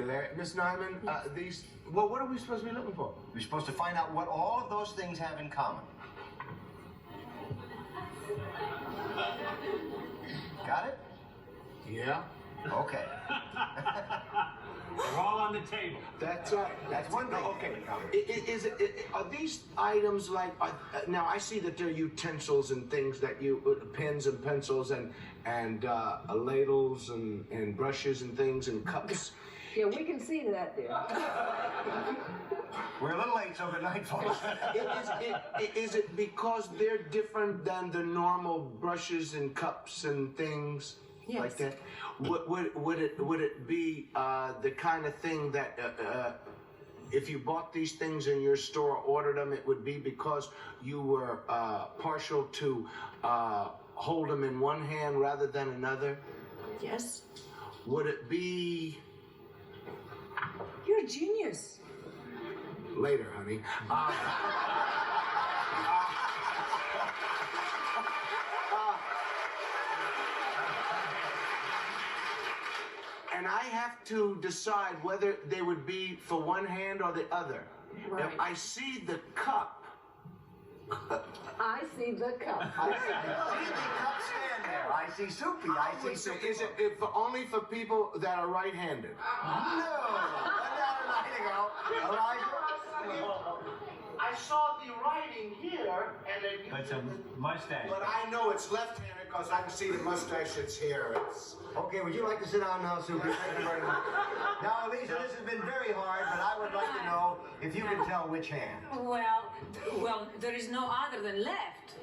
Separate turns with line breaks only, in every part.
Miss Nyman, well, what are we supposed to be looking for?
We're supposed to find out what all of those things have in common. Got it?
Yeah.
Okay.
They're all on the table.
That's right.
That's one thing.
Okay. Are these items like? Now I see that they're utensils and things that pens and pencils and ladles and brushes and things and cups.
Yeah, we can see that there.
We're a little late, so good night, folks.
Is it because they're different than the normal brushes and cups and things?
Yes.
Like that? Would it be the kind of thing that if you bought these things in your store, ordered them, it would be because you were partial to hold them in one hand rather than another?
Yes.
Would it be...
You're a genius.
Later, honey. And I have to decide whether they would be for one hand or the other.
Right.
If I see the cup.
I see the cup.
I see the cup stand there. I see Soupy. I see Soupy.
Is it only for people that are right-handed?
No. Elijah?
I saw the writing here, and it.
It's a mustache.
But I know it's left-handed because I can see the mustache that's here.
Okay, would you like to sit down now, Soupy? Thank you very much. Now, Lisa, this has been very hard, but I would like to know if you can tell which hand.
Well, there is no other than left.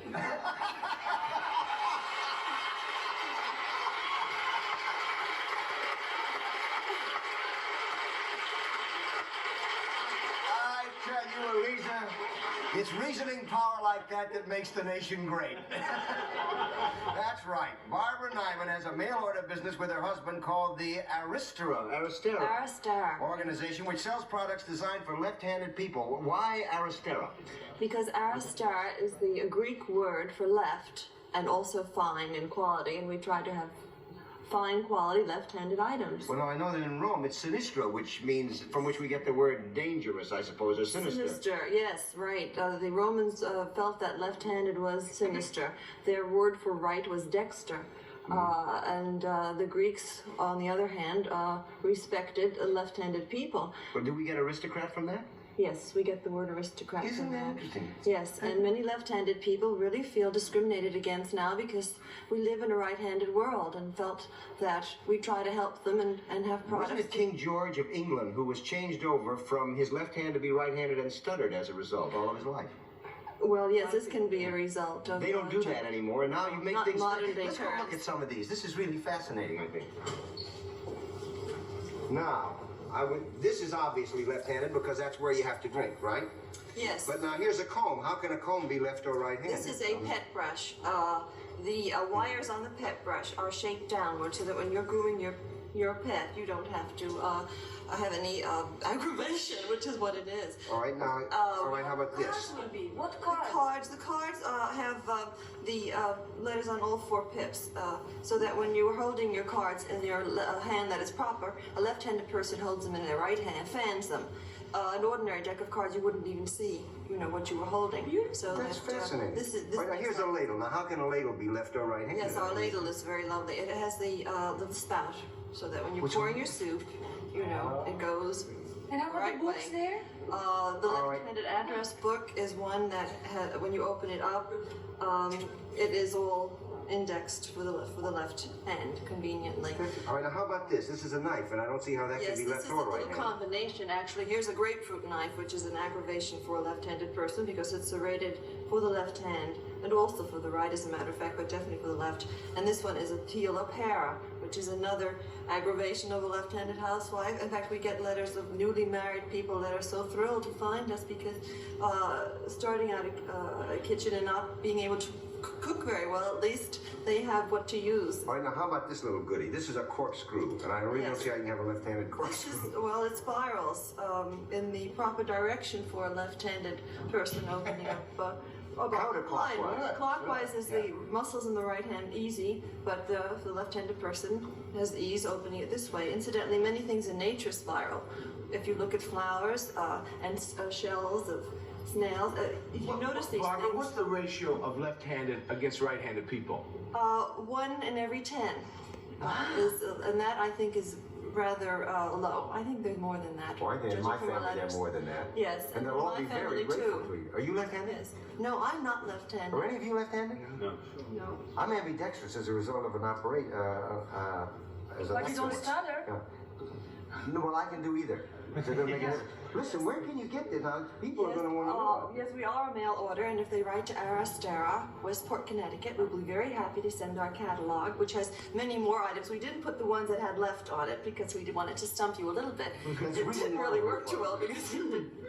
I tell you, Elisa, it's reasoning power like that that makes the nation great. That's right. Barbara Nyman has a mail-order business with her husband called the Aristera organization, which sells products designed for left-handed people. Why Aristera?
Because Aristar is the Greek word for left and also fine in quality, and we try to have fine quality left-handed items.
Well, now I know that in Rome it's sinistra, which means, from which we get the word dangerous, I suppose, or sinister.
Sinister, yes, right. The Romans felt that left-handed was sinister. Their word for right was dexter. And the Greeks, on the other hand, respected left-handed people.
Well, do we get aristocrat from that?
Yes, we get the word aristocrat
Isn't
from
that
that.
interesting?
Yes, and many left-handed people really feel discriminated against now because we live in a right-handed world and felt that we try to help them and have products.
Wasn't it King George of England who was changed over from his left hand to be right-handed and stuttered as a result all of his life?
Well, yes, this can be a result of...
They don't do that anymore, and now you make
Not
things...
modern day
Let's go look
terms.
at some of these. This is really fascinating, I think. Now, this is obviously left-handed because that's where you have to drink, right?
Yes.
But now here's a comb. How can a comb be left or right-handed?
This is a pet brush. The wires on the pet brush are shaped downward so that when you're grooming your pet, you don't have to have any aggravation, which is what it is.
All right, now, all right, how about this?
What cards? The cards have the letters on all four pips, so that when you're holding your cards in your hand that is proper, a left-handed person holds them in their right hand, fans them. An ordinary deck of cards, you wouldn't even see, what you were holding. So
That's fascinating.
This
right, now here's a ladle. Now, how can a ladle be left or right-handed?
Yes, our ladle is very lovely. It has the little spout, so that when you're pouring your soup, it goes.
And how about the books there?
The left-handed address book is one that when you open it up, it is all indexed for the left hand conveniently.
All right, now how about this? This is a knife, and I don't see how that can be left or right-handed.
Yes, this is a little combination. Actually, here's a grapefruit knife, which is an aggravation for a left-handed person because it's serrated for the left hand and also for the right, as a matter of fact, but definitely for the left. And this one is a tila para, which is another aggravation of a left-handed housewife. In fact, we get letters of newly married people that are so thrilled to find us because starting out a kitchen and not being able to cook very well, at least they have what to use.
All right, now how about this little goodie? This is a corkscrew, and I really don't see how you can have a left-handed corkscrew.
It spirals in the proper direction for a left-handed person opening up
Counterclockwise.
Clockwise is the muscles in the right hand easy, but the left-handed person has ease opening it this way. Incidentally, many things in nature spiral. If you look at flowers and shells of snails, if you notice these
Barbara,
things.
what's the ratio of left-handed against right-handed people?
1 in every 10. And that I think is rather low. I think there's more than that.
Well, I think in
judging
my
from our
family they're
letters.
more than that.
Yes,
And they'll
in
all
my
be very
family
grateful
too.
to you. Are you left-handed?
Yes. No, I'm not left-handed.
Are any of you left-handed?
No.
No.
I'm ambidextrous as a result of an operation.
But you don't stutter.
No, well, I can do either. So it doesn't make any difference. Listen, where can you get this? Now, people are going to want to know.
Yes, we are a mail order, and if they write to Aristera, Westport, Connecticut, we'll be very happy to send our catalog, which has many more items. We didn't put the ones that had left on it because we wanted to stump you a little bit.
That's
It
really
didn't
not
really
what
work
it
too
was.
well because you did